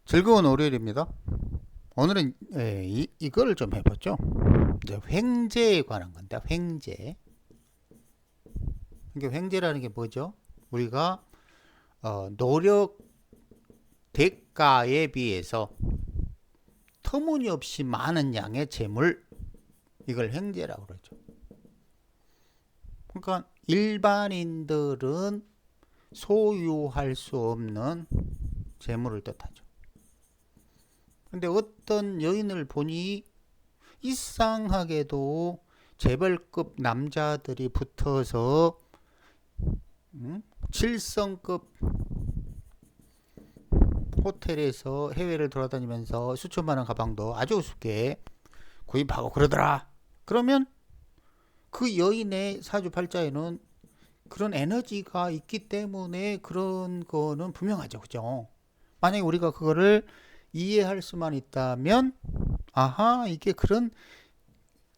즐거운 월요일입니다. 오늘은 이거를 좀 해보죠. 이제 횡재에 관한 건데, 횡재. 이게 횡재라는 게 뭐죠? 우리가 노력 대가에 비해서 터무니없이 많은 양의 재물, 이걸 횡재라고 그러죠. 그러니까 일반인들은 소유할 수 없는 재물을 뜻하죠. 근데 어떤 여인을 보니 이상하게도 재벌급 남자들이 붙어서 7성급 호텔에서 해외를 돌아다니면서 수천만원 가방도 아주 우습게 구입하고 그러더라. 그러면 그 여인의 사주팔자에는 그런 에너지가 있기 때문에 그런 거는 분명하죠. 그죠? 만약에 우리가 그거를 이해할 수만 있다면, 아하, 이게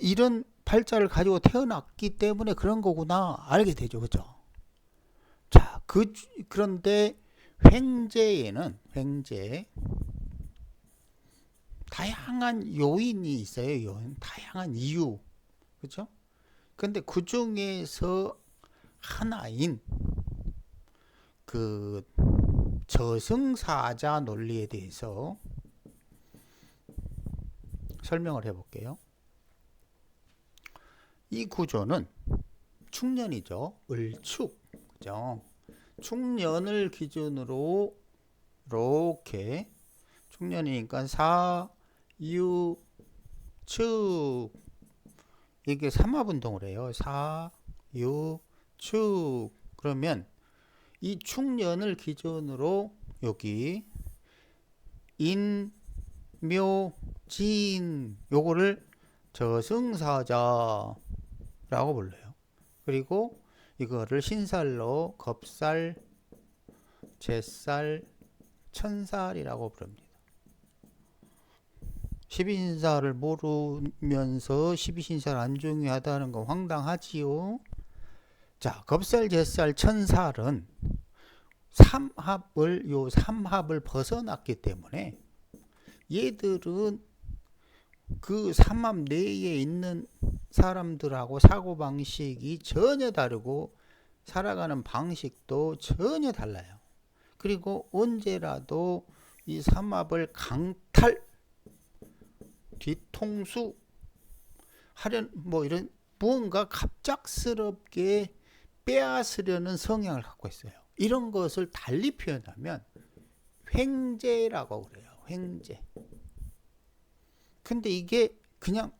이런 팔자를 가지고 태어났기 때문에 그런 거구나 알게 되죠. 그죠? 자, 그런데 횡재에는 다양한 요인이 있어요. 다양한 이유. 그죠? 근데 그 중에서 하나인 그 저승사자 논리에 대해서 설명을 해볼게요. 이 구조는 축년이죠. 을축. 그죠? 축년을 기준으로 이렇게 축년이니까 사유축 이게 삼합운동을 해요. 사유축 그러면 이 축년을 기준으로 여기 인묘진 요거를 저승사자라고 불러요. 그리고 이거를 신살로 겁살, 제살, 천살이라고 부릅니다. 12신사를 모르면서 12신사를 안 중요하다는 건 황당하지요. 자, 겁살, 제살, 천살은 삼합을 벗어났기 때문에 얘들은 그 삼합 내에 있는 사람들하고 사고방식이 전혀 다르고 살아가는 방식도 전혀 달라요. 그리고 언제라도 이 삼합을 강탈, 뒤통수 하려는 이런 무언가 갑작스럽게 빼앗으려는 성향을 갖고 있어요. 이런 것을 달리 표현하면 횡재라고 그래요. 횡재. 근데 이게 그냥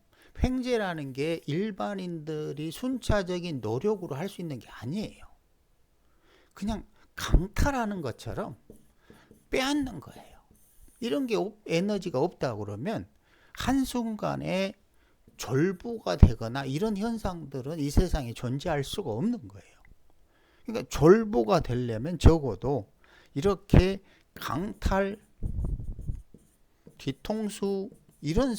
횡재라는 게 일반인들이 순차적인 노력으로 할 수 있는 게 아니에요. 그냥 강탈하는 것처럼 빼앗는 거예요. 이런 게 에너지가 없다 그러면 한순간에 졸부가 되거나 이런 현상들은 이 세상에 존재할 수가 없는 거예요. 그러니까 졸부가 되려면 적어도 이렇게 강탈, 뒤통수 이런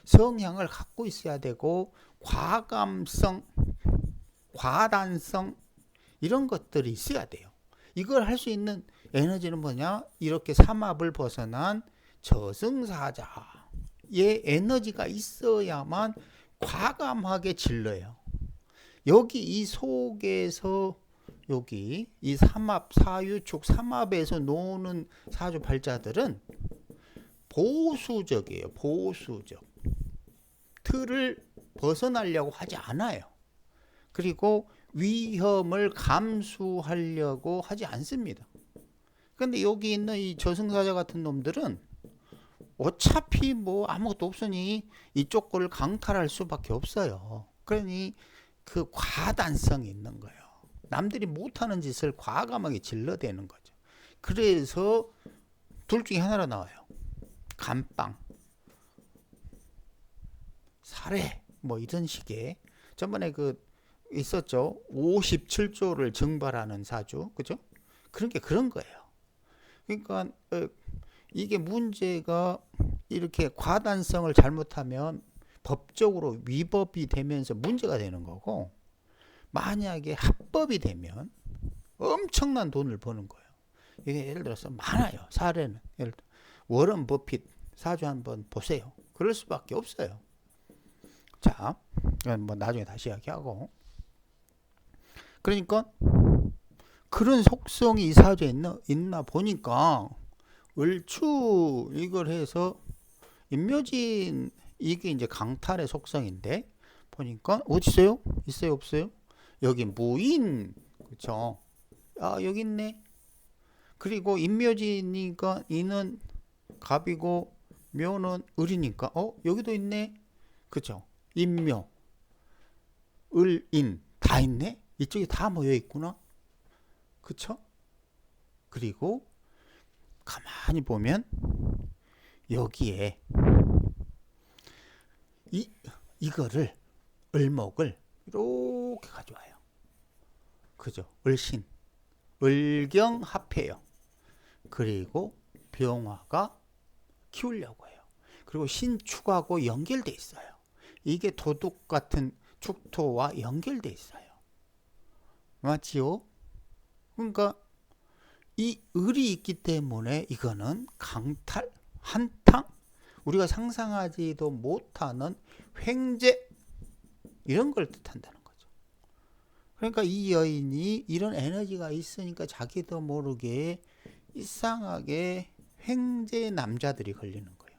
성향을 갖고 있어야 되고 과감성, 과단성 이런 것들이 있어야 돼요. 이걸 할 수 있는 에너지는 뭐냐? 이렇게 삼합을 벗어난 저승사자의 에너지가 있어야만 과감하게 질러요. 여기 이 속에서 여기 이 삼합, 사유축, 삼합에서 노는 사주팔자들은 보수적이에요. 보수적. 틀을 벗어나려고 하지 않아요. 그리고 위험을 감수하려고 하지 않습니다. 근데 여기 있는 이 저승사자 같은 놈들은 어차피 아무것도 없으니 이쪽 걸 강탈할 수밖에 없어요. 그러니 그 과단성이 있는 거예요. 남들이 못하는 짓을 과감하게 질러대는 거죠. 그래서 둘 중에 하나로 나와요. 감빵, 살해, 이런 식의 저번에 있었죠. 57조를 증발하는 사주, 그죠? 그런 게 그런 거예요. 그러니까 이게 문제가 이렇게 과단성을 잘못하면 법적으로 위법이 되면서 문제가 되는 거고, 만약에 합법이 되면 엄청난 돈을 버는 거예요. 이게 예를 들어서 많아요. 사례는 워런 버핏 사주 한번 보세요. 그럴 수밖에 없어요. 자, 이건 뭐 나중에 다시 이야기하고. 그러니까 그런 속성이 이 사주에 있나 보니까 을추 이걸 해서 임묘진 이게 이제 강탈의 속성인데 보니까 어디 있어요? 있어요? 없어요? 여기 무인 그쵸? 아 여기 있네. 그리고 임묘진이니까 이는 갑이고 묘는 을이니까 여기도 있네. 그쵸? 임묘 을인 다 있네. 이쪽에 다 모여 있구나. 그쵸? 그리고 가만히 보면 여기에 이거를 을목을 이렇게 가져와요. 그죠? 을신 을경합해요. 그리고 병화가 키우려고 해요. 그리고 신축하고 연결돼 있어요. 이게 도둑 같은 축토와 연결돼 있어요. 맞지요? 그러니까 이 을이 있기 때문에 이거는 강탈, 한탕, 우리가 상상하지도 못하는 횡재 이런 걸 뜻한다는 거죠. 그러니까 이 여인이 이런 에너지가 있으니까 자기도 모르게 이상하게 횡재 남자들이 걸리는 거예요.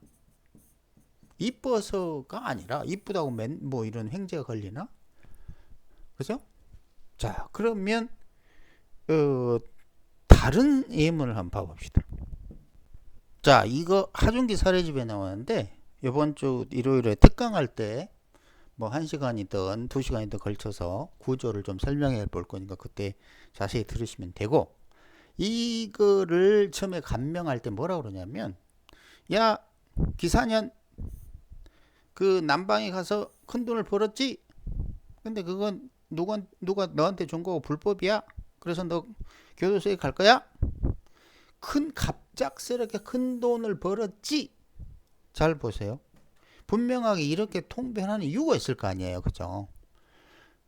이뻐서가 아니라 이쁘다고 뭐 이런 횡재가 걸리나? 그죠? 자, 그러면 다른 예문을 한번 봐봅시다. 자, 이거 하중기 사례집에 나오는데 이번 주 일요일에 특강할 때 뭐 1시간이든 2시간이든 걸쳐서 구조를 좀 설명해 볼 거니까 그때 자세히 들으시면 되고, 이거를 처음에 감명할 때 뭐라 그러냐면, 야 기사년 그 남방에 가서 큰 돈을 벌었지? 근데 그건 누가 너한테 준 거고 불법이야? 그래서 너 교도소에 갈 거야? 갑작스럽게 큰 돈을 벌었지? 잘 보세요. 분명하게 이렇게 통변하는 이유가 있을 거 아니에요. 그죠?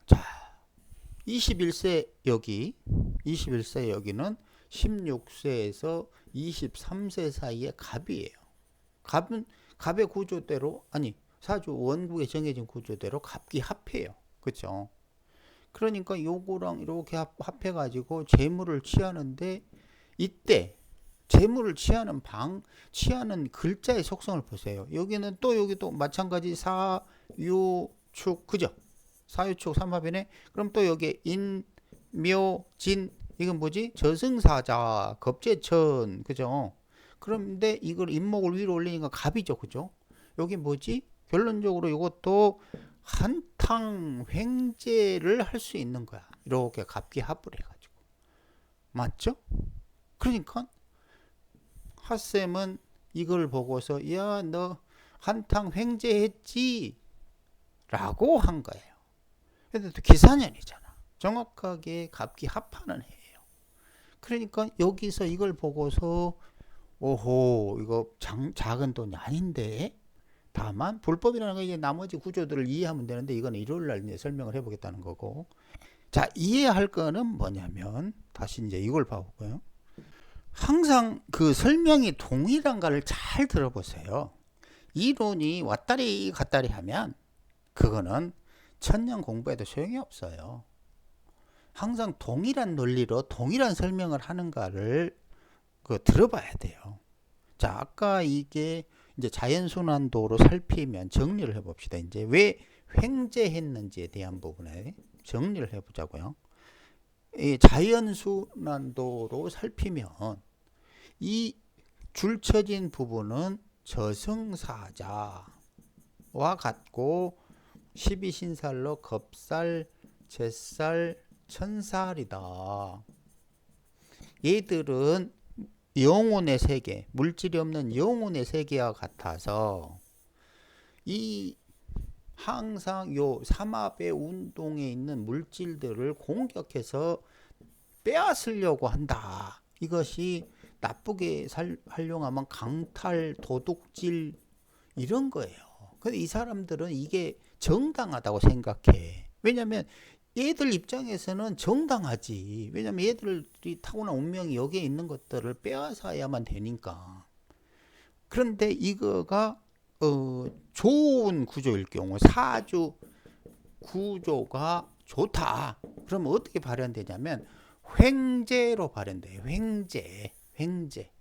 자, 21세 여기는 16세에서 23세 사이의 갑이에요. 갑의 구조대로, 아니 사주 원국에 정해진 구조대로 갑기합해요. 그죠? 그러니까 요거랑 이렇게 합해가지고 재물을 취하는데, 이때 재물을 취하는 글자의 속성을 보세요. 여기도 마찬가지 사유축, 그죠? 사유축 삼합이네. 그럼 또 여기 인, 묘, 진, 이건 뭐지? 저승사자, 겁재천, 그죠? 그런데 이걸 인목을 위로 올리니까 갑이죠, 그죠? 여기 뭐지? 결론적으로 이것도 한탕 횡재를 할 수 있는 거야. 이렇게 갑기합을 해가지고. 맞죠? 그러니까 핫쌤은 이걸 보고서 야 너 한탕 횡재했지? 라고 한 거예요. 근데 또 기사년이잖아. 정확하게 갑기합하는 해예요. 그러니까 여기서 이걸 보고서 오호 이거 작은 돈이 아닌데, 다만 불법이라는 거 이제 나머지 구조들을 이해하면 되는데 이건 일요일날 이제 설명을 해보겠다는 거고. 자, 이해할 거는 뭐냐면 다시 이제 이걸 봐볼까요? 항상 그 설명이 동일한가를 잘 들어보세요. 이론이 왔다리 갔다리 하면 그거는 천년 공부해도 소용이 없어요. 항상 동일한 논리로 동일한 설명을 하는가를 들어봐야 돼요. 자, 아까 이게 이제 자연순환도로 살피면 정리를 해봅시다. 이제 왜 횡재했는지에 대한 부분에 정리를 해보자고요. 이 자연순환도로 살피면 이 줄쳐진 부분은 저승사자와 같고 12신살로 겁살, 잿살, 천살이다. 얘들은 영혼의 세계, 물질이 없는 영혼의 세계와 같아서 이 항상 요 삼합의 운동에 있는 물질들을 공격해서 빼앗으려고 한다. 이것이 나쁘게 활용하면 강탈, 도둑질 이런 거예요. 근데 이 사람들은 이게 정당하다고 생각해. 왜냐면 얘들 입장에서는 정당하지. 왜냐면 얘들이 타고난 운명이 여기에 있는 것들을 빼앗아야만 되니까. 그런데 이거가 좋은 구조일 경우 사주 구조가 좋다. 그러면 어떻게 발현되냐면 횡재로 발현돼요. 횡재.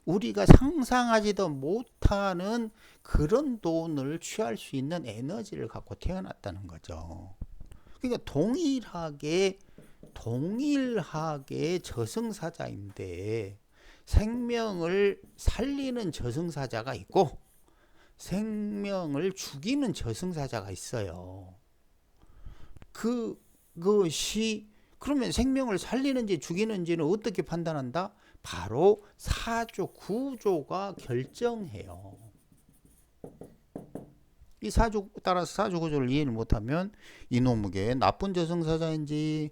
우리가 상상하지도 못하는 그런 돈을 취할 수 있는 에너지를 갖고 태어났다는 거죠. 그러니까 동일하게 저승사자인데 생명을 살리는 저승사자가 있고 생명을 죽이는 저승사자가 있어요. 그것이 그러면 생명을 살리는지 죽이는지는 어떻게 판단한다? 바로 사주 구조가 결정해요. 이 사주 따라서 사주 구조를 이해를 못하면 이놈에게 나쁜 저승사자인지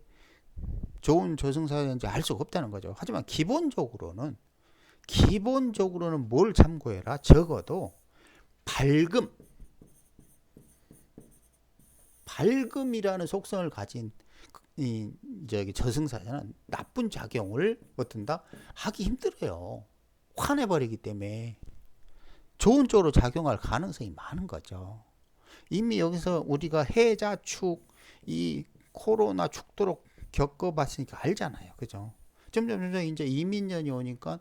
좋은 저승사자인지 알 수가 없다는 거죠. 하지만 기본적으로는 뭘 참고해라? 적어도 밝음이라는 속성을 가진 저승사자는 나쁜 작용을 어떤다? 하기 힘들어요. 화내버리기 때문에 좋은 쪽으로 작용할 가능성이 많은 거죠. 이미 여기서 우리가 해자축, 이 코로나 축도록 겪어봤으니까 알잖아요. 그죠? 점점 이제 이민년이 오니까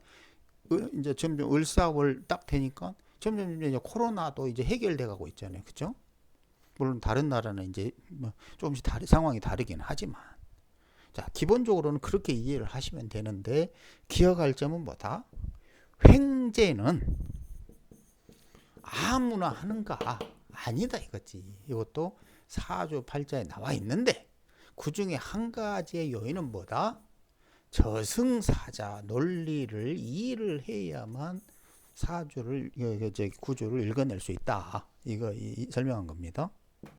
이제 점점 을사월 딱 되니까 점점 이제 코로나도 이제 해결돼 가고 있잖아요. 그죠? 물론 다른 나라는 이제 뭐 조금씩 상황이 다르긴 하지만 자, 기본적으로는 그렇게 이해를 하시면 되는데 기억할 점은 뭐다? 횡재는 아무나 하는가? 아니다 이거지. 이것도 사주 팔자에 나와 있는데 그 중에 한 가지의 요인은 뭐다? 저승사자 논리를 이해를 해야만 사주를 구조를 읽어낼 수 있다. 이거 설명한 겁니다.